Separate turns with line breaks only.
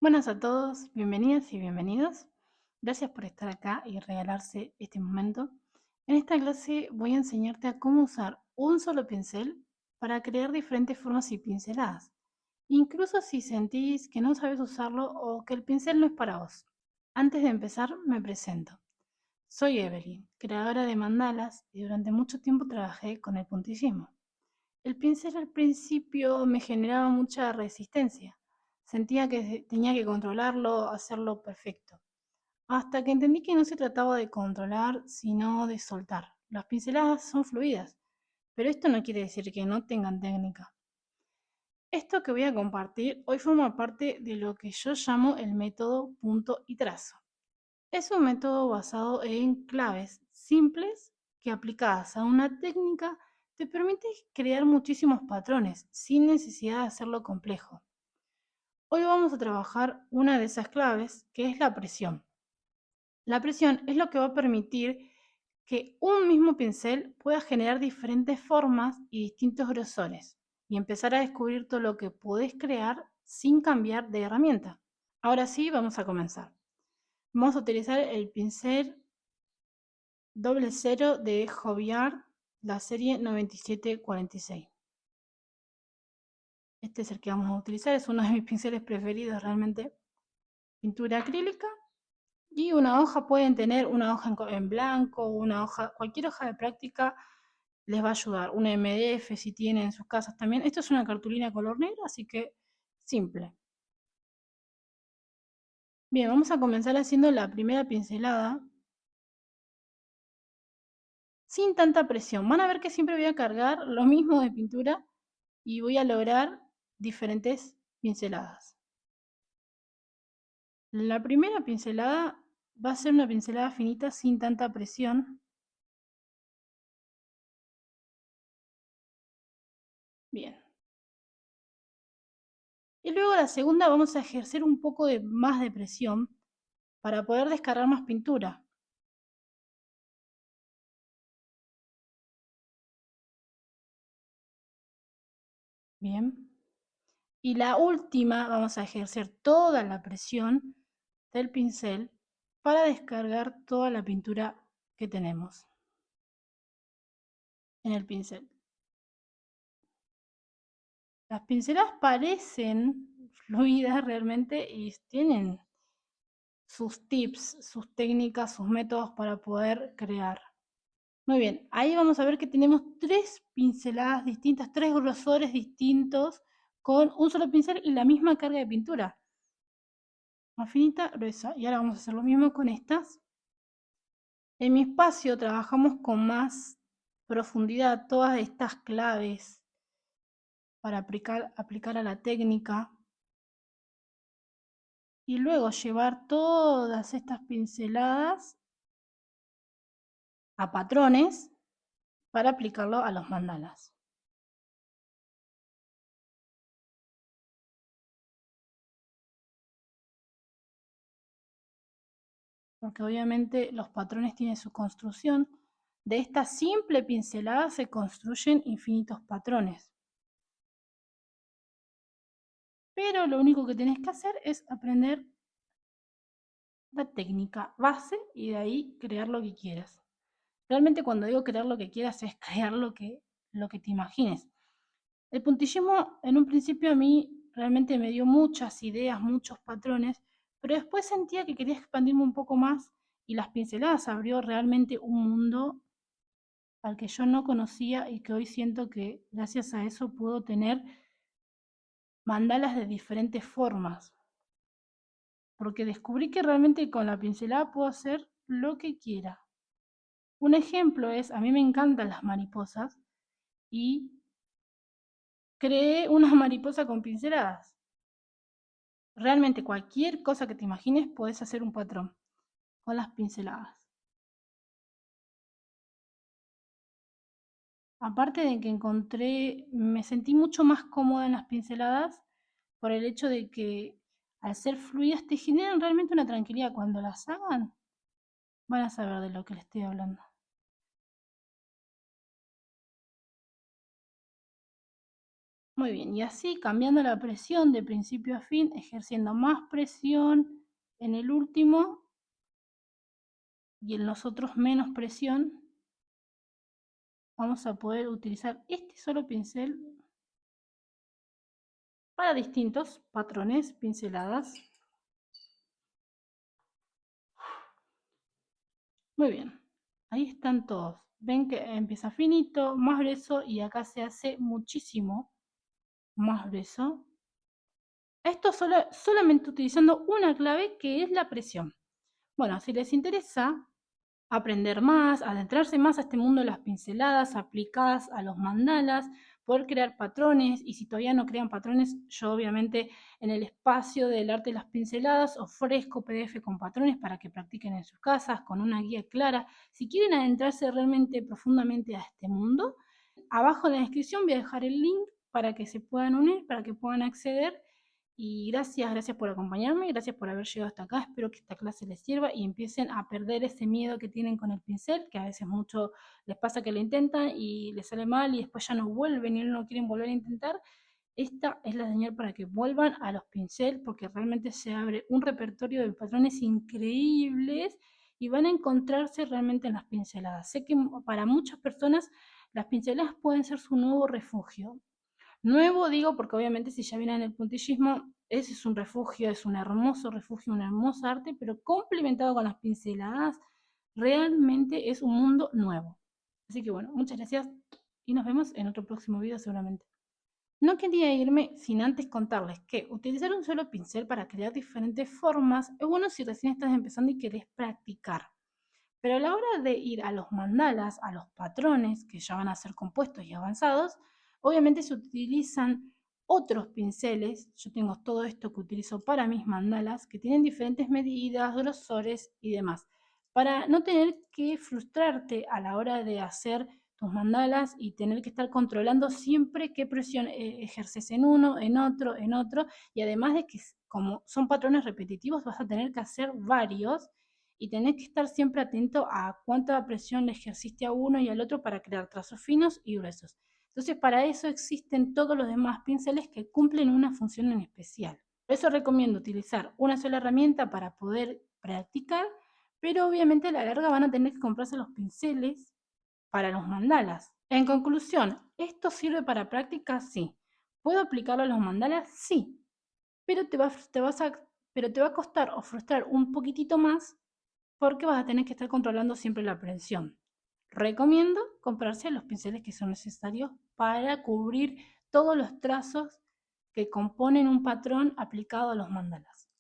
Buenas a todos, bienvenidas y bienvenidos. Gracias por estar acá y regalarse este momento. En esta clase voy a enseñarte a cómo usar un solo pincel para crear diferentes formas y pinceladas, incluso si sentís que no sabes usarlo o que el pincel no es para vos. Antes de empezar, me presento. Soy Evelyn, creadora de mandalas y durante mucho tiempo trabajé con el puntillismo. El pincel al principio me generaba mucha resistencia. Sentía que tenía que controlarlo, hacerlo perfecto. Hasta que entendí que no se trataba de controlar, sino de soltar. Las pinceladas son fluidas, pero esto no quiere decir que no tengan técnica. Esto que voy a compartir hoy forma parte de lo que yo llamo el método punto y trazo. Es un método basado en claves simples que aplicadas a una técnica te permite crear muchísimos patrones sin necesidad de hacerlo complejo. Hoy vamos a trabajar una de esas claves, que es la presión. La presión es lo que va a permitir que un mismo pincel pueda generar diferentes formas y distintos grosores y empezar a descubrir todo lo que podés crear sin cambiar de herramienta. Ahora sí, vamos a comenzar. Vamos a utilizar el pincel doble cero de Joviard, la serie 9746. Este es el que vamos a utilizar, es uno de mis pinceles preferidos realmente. Pintura acrílica y una hoja, pueden tener una hoja en blanco, una hoja, cualquier hoja de práctica les va a ayudar. Una MDF si tienen en sus casas también. Esto es una cartulina color negro, así que simple. Bien, vamos a comenzar haciendo la primera pincelada sin tanta presión. Van a ver que siempre voy a cargar lo mismo de pintura y voy a lograr diferentes pinceladas. La primera pincelada va a ser una pincelada finita sin tanta presión. Bien. Y luego la segunda vamos a ejercer un poco más de presión para poder descargar más pintura. Bien. Y la última vamos a ejercer toda la presión del pincel para descargar toda la pintura que tenemos en el pincel. Las pinceladas parecen fluidas realmente y tienen sus tips, sus técnicas, sus métodos para poder crear. Muy bien, ahí vamos a ver que tenemos tres pinceladas distintas, tres grosores distintos con un solo pincel y la misma carga de pintura. Más finita, gruesa. Y ahora vamos a hacer lo mismo con estas. En mi espacio trabajamos con más profundidad todas estas claves para aplicar a la técnica y luego llevar todas estas pinceladas a patrones para aplicarlo a los mandalas. Porque obviamente los patrones tienen su construcción. De esta simple pincelada se construyen infinitos patrones. Pero lo único que tenés que hacer es aprender la técnica base y de ahí crear lo que quieras. Realmente cuando digo crear lo que quieras es crear lo que te imagines. El puntillismo en un principio a mí realmente me dio muchas ideas, muchos patrones, pero después sentía que quería expandirme un poco más y las pinceladas abrió realmente un mundo al que yo no conocía y que hoy siento que gracias a eso puedo tener mandalas de diferentes formas. Porque descubrí que realmente con la pincelada puedo hacer lo que quiera. Un ejemplo es, a mí me encantan las mariposas y creé una mariposa con pinceladas. Realmente cualquier cosa que te imagines puedes hacer un patrón con las pinceladas. Aparte de que me sentí mucho más cómoda en las pinceladas por el hecho de que al ser fluidas te generan realmente una tranquilidad. Cuando las hagan, van a saber de lo que les estoy hablando. Muy bien, y así cambiando la presión de principio a fin, ejerciendo más presión en el último y en los otros menos presión, vamos a poder utilizar este solo pincel para distintos patrones, pinceladas. Muy bien, ahí están todos. Ven que empieza finito, más grueso y acá se hace muchísimo más grueso. Esto solamente utilizando una clave que es la presión. Bueno, si les interesa aprender más, adentrarse más a este mundo de las pinceladas aplicadas a los mandalas, poder crear patrones, y si todavía no crean patrones, yo obviamente en el espacio del arte de las pinceladas ofrezco PDF con patrones para que practiquen en sus casas, con una guía clara. Si quieren adentrarse realmente profundamente a este mundo, abajo en la descripción voy a dejar el link para que se puedan unir, para que puedan acceder. Y gracias por acompañarme, gracias por haber llegado hasta acá. Espero que esta clase les sirva y empiecen a perder ese miedo que tienen con el pincel, que a veces mucho les pasa que lo intentan y les sale mal y después ya no vuelven y no quieren volver a intentar. Esta es la señal para que vuelvan a los pinceles, porque realmente se abre un repertorio de patrones increíbles y van a encontrarse realmente en las pinceladas. Sé que para muchas personas las pinceladas pueden ser su nuevo refugio. Nuevo digo porque obviamente si ya vienen el puntillismo, ese es un refugio, es un hermoso refugio, un hermoso arte, pero complementado con las pinceladas, realmente es un mundo nuevo. Así que bueno, muchas gracias y nos vemos en otro próximo video seguramente. No quería irme sin antes contarles que utilizar un solo pincel para crear diferentes formas es bueno si recién estás empezando y querés practicar. Pero a la hora de ir a los mandalas, a los patrones, que ya van a ser compuestos y avanzados, obviamente se utilizan otros pinceles. Yo tengo todo esto que utilizo para mis mandalas, que tienen diferentes medidas, grosores y demás, para no tener que frustrarte a la hora de hacer tus mandalas y tener que estar controlando siempre qué presión ejerces en uno, en otro, y además de que como son patrones repetitivos vas a tener que hacer varios y tenés que estar siempre atento a cuánta presión le ejerciste a uno y al otro para crear trazos finos y gruesos. Entonces, para eso existen todos los demás pinceles que cumplen una función en especial. Por eso recomiendo utilizar una sola herramienta para poder practicar, pero obviamente a la larga van a tener que comprarse los pinceles para los mandalas. En conclusión, ¿esto sirve para práctica? Sí. ¿Puedo aplicarlo a los mandalas? Sí. Pero pero te va a costar o frustrar un poquitito más porque vas a tener que estar controlando siempre la presión. Recomiendo comprarse los pinceles que son necesarios para cubrir todos los trazos que componen un patrón aplicado a los mandalas.